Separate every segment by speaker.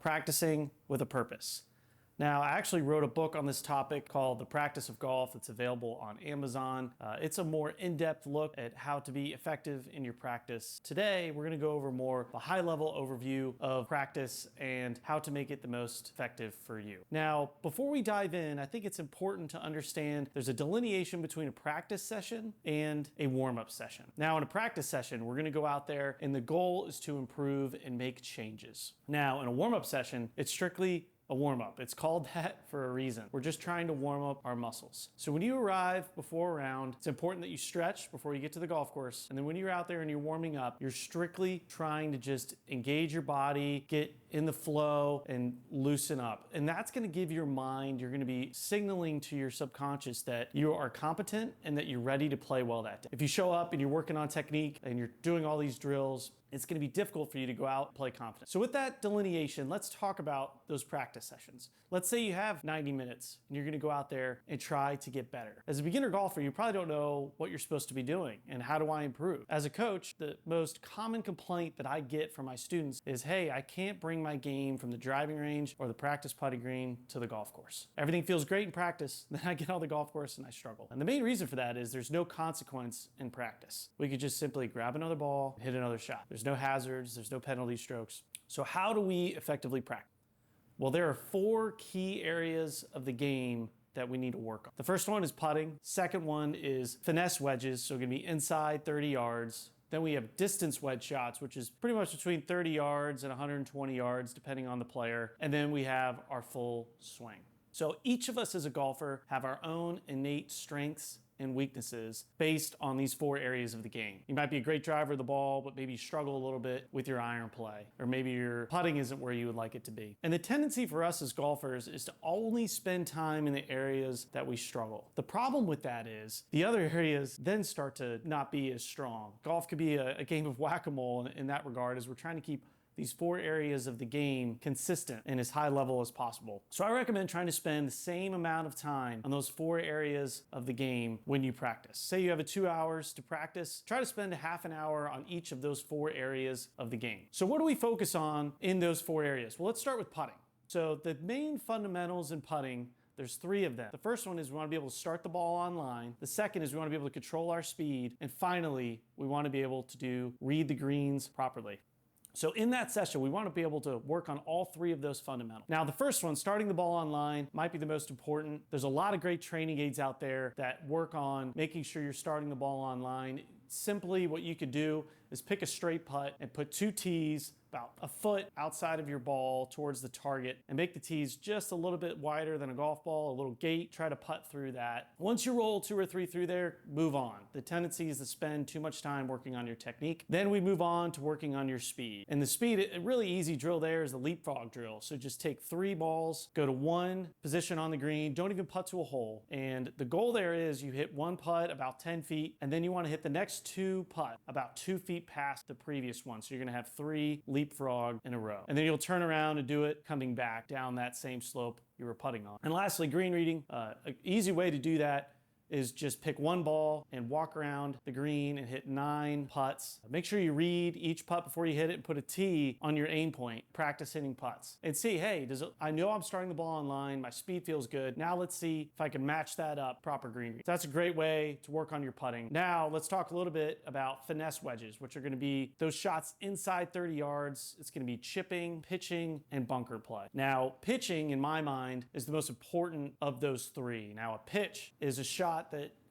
Speaker 1: practicing with a purpose. Now, I actually wrote a book on this topic called The Practice of Golf. It's available on Amazon. It's a more in-depth look at how to be effective in your practice. Today, we're going to go over more of a high-level overview of practice and how to make it the most effective for you. Now, before we dive in, I think it's important to understand there's a delineation between a practice session and a warm-up session. Now, in a practice session, we're going to go out there and the goal is to improve and make changes. Now, in a warm-up session, it's strictly a warm-up. It's called that for a reason. We're just trying to warm up our muscles. So when you arrive before a round, it's important that you stretch before you get to the golf course. And then when you're out there and you're warming up, you're strictly trying to just engage your body, get in the flow and loosen up. And that's gonna give your mind, you're gonna be signaling to your subconscious that you are competent and that you're ready to play well that day. If you show up and you're working on technique and you're doing all these drills, it's going to be difficult for you to go out and play confident. So with that delineation, let's talk about those practice sessions. Let's say you have 90 minutes and you're going to go out there and try to get better. As a beginner golfer, you probably don't know what you're supposed to be doing and how do I improve. As a coach, the most common complaint that I get from my students is, hey, I can't bring my game from the driving range or the practice putting green to the golf course. Everything feels great in practice, then I get on the golf course and I struggle. And the main reason for that is there's no consequence in practice. We could just simply grab another ball, hit another shot. There's no hazards, there's no penalty strokes. So how do we effectively practice? Well, there are 4 key areas of the game that we need to work on. The first one is putting. Second one is finesse wedges, so gonna be inside 30 yards. Then we have distance wedge shots, which is pretty much between 30 yards and 120 yards, depending on the player. And then we have our full swing. So each of us as a golfer have our own innate strengths and weaknesses based on these 4 areas of the game. You might be a great driver of the ball, but maybe you struggle a little bit with your iron play, or maybe your putting isn't where you would like it to be. And the tendency for us as golfers is to only spend time in the areas that we struggle. The problem with that is the other areas then start to not be as strong. Golf could be a game of whack-a-mole in that regard, as we're trying to keep these 4 areas of the game consistent and as high level as possible. So I recommend trying to spend the same amount of time on those 4 areas of the game when you practice. Say you have 2 hours to practice, try to spend a half an hour on each of those 4 areas of the game. So what do we focus on in those 4 areas? Well, let's start with putting. So the main fundamentals in putting, there's 3 of them. The first one is we want to be able to start the ball on line. The second is we want to be able to control our speed. And finally, we want to be able to read the greens properly. So in that session, we want to be able to work on all 3 of those fundamentals. Now, the first one, starting the ball on line, might be the most important. There's a lot of great training aids out there that work on making sure you're starting the ball on line. Simply, what you could do is pick a straight putt and put 2 tees about a foot outside of your ball towards the target and make the tees just a little bit wider than a golf ball, a little gate, try to putt through that. Once you roll 2 or 3 through there, move on. The tendency is to spend too much time working on your technique. Then we move on to working on your speed. And the speed, a really easy drill there is the leapfrog drill. So just take 3 balls, go to 1 position on the green, don't even putt to a hole. And the goal there is you hit 1 putt about 10 feet, and then you want to hit the next 2 putt about 2 feet past the previous one. So you're going to have 3 leapfrog in a row. And then you'll turn around and do it coming back down that same slope you were putting on. And lastly, green reading. An easy way to do that is just pick 1 ball and walk around the green and hit 9 putts. Make sure you read each putt before you hit it and put a tee on your aim point. Practice hitting putts. And see, hey, I know I'm starting the ball on line, my speed feels good. Now let's see if I can match that up, proper green read. So that's a great way to work on your putting. Now let's talk a little bit about finesse wedges, which are gonna be those shots inside 30 yards. It's gonna be chipping, pitching, and bunker play. Now, pitching, in my mind, is the most important of those 3. Now, a pitch is a shot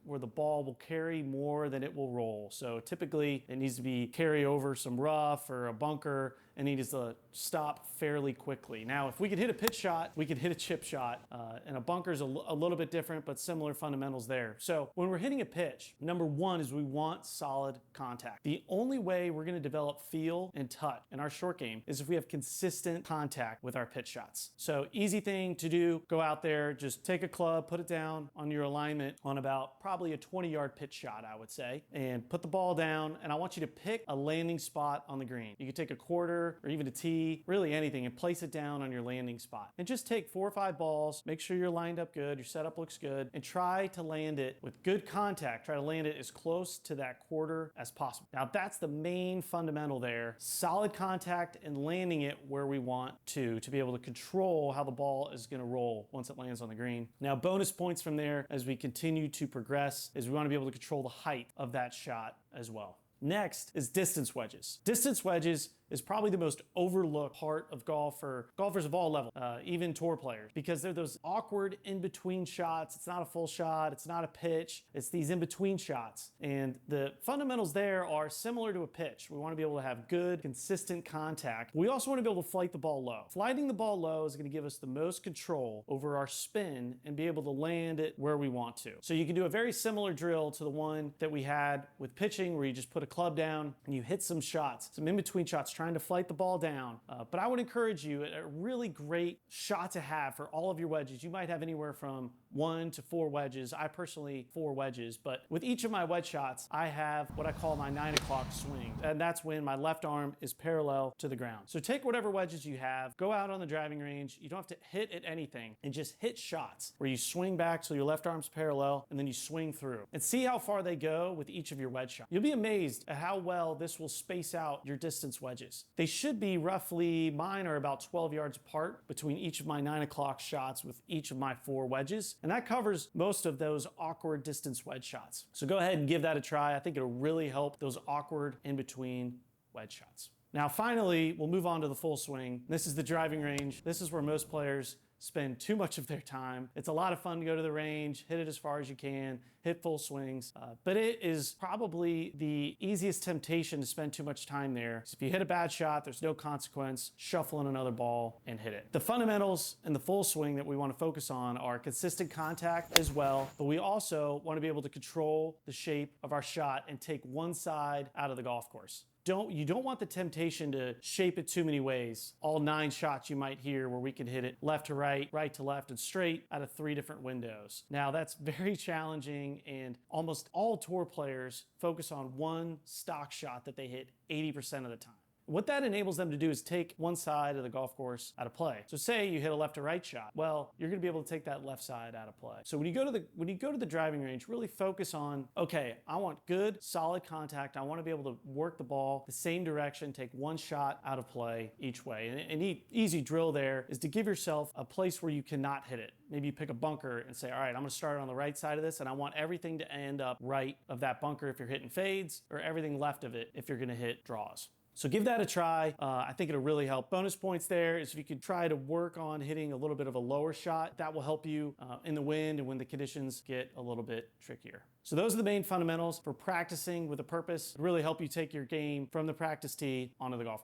Speaker 1: where the ball will carry more than it will roll. So typically it needs to be carry over some rough or a bunker and needs to stop fairly quickly. Now, if we could hit a pitch shot, we could hit a chip shot, and a bunker is a little bit different, but similar fundamentals there. So when we're hitting a pitch, number 1 is we want solid contact. The only way we're gonna develop feel and touch in our short game is if we have consistent contact with our pitch shots. So easy thing to do, go out there, just take a club, put it down on your alignment on about probably a 20-yard pitch shot, I would say, and put the ball down, and I want you to pick a landing spot on the green. You could take a quarter or even a tee tee, really anything, and place it down on your landing spot. And just take 4 or 5 balls, make sure you're lined up good, your setup looks good, and try to land it with good contact. Try to land it as close to that quarter as possible. Now that's the main fundamental there. Solid contact and landing it where we want to be able to control how the ball is going to roll once it lands on the green. Now bonus points from there as we continue to progress is we want to be able to control the height of that shot as well. Next is distance wedges. Distance wedges is probably the most overlooked part of golf for golfers of all levels, even tour players, because they're those awkward in-between shots. It's not a full shot, it's not a pitch, it's these in-between shots. And the fundamentals there are similar to a pitch. We want to be able to have good, consistent contact. We also want to be able to flight the ball low. Flighting the ball low is going to give us the most control over our spin and be able to land it where we want to. So you can do a very similar drill to the one that we had with pitching, where you just put a club down and you hit some shots, some in-between shots, trying to flight the ball down. But I would encourage you, a really great shot to have for all of your wedges. You might have anywhere from 1 to 4 wedges. I personally 4 wedges, but with each of my wedge shots, I have what I call my 9 o'clock swing. And that's when my left arm is parallel to the ground. So take whatever wedges you have, go out on the driving range. You don't have to hit at anything, and just hit shots where you swing back so your left arm's parallel, and then you swing through. And see how far they go with each of your wedge shots. You'll be amazed at how well this will space out your distance wedges. They should be roughly, mine are about 12 yards apart between each of my 9 o'clock shots with each of my 4 wedges. And that covers most of those awkward distance wedge shots. So go ahead and give that a try. I think it'll really help those awkward in-between wedge shots. Now finally, we'll move on to the full swing. This is the driving range. This is where most players spend too much of their time. It's a lot of fun to go to the range, hit it as far as you can, hit full swings, but it is probably the easiest temptation to spend too much time there. So if you hit a bad shot, there's no consequence, shuffle in another ball and hit it. The fundamentals in the full swing that we want to focus on are consistent contact as well, but we also want to be able to control the shape of our shot and take one side out of the golf course. You don't want the temptation to shape it too many ways. All 9 shots you might hear where we can hit it left to right, right to left, and straight out of 3 different windows. Now that's very challenging, and almost all tour players focus on one stock shot that they hit 80% of the time. What that enables them to do is take one side of the golf course out of play. So say you hit a left to right shot. Well, you're gonna be able to take that left side out of play. So when you go to the driving range, really focus on, okay, I want good, solid contact. I wanna be able to work the ball the same direction, take one shot out of play each way. And an easy drill there is to give yourself a place where you cannot hit it. Maybe you pick a bunker and say, all right, I'm gonna start on the right side of this, and I want everything to end up right of that bunker if you're hitting fades, or everything left of it if you're gonna hit draws. So give that a try. I think it'll really help. Bonus points there is if you could try to work on hitting a little bit of a lower shot. That will help you in the wind and when the conditions get a little bit trickier. So those are the main fundamentals for practicing with a purpose. It'll really help you take your game from the practice tee onto the golf course.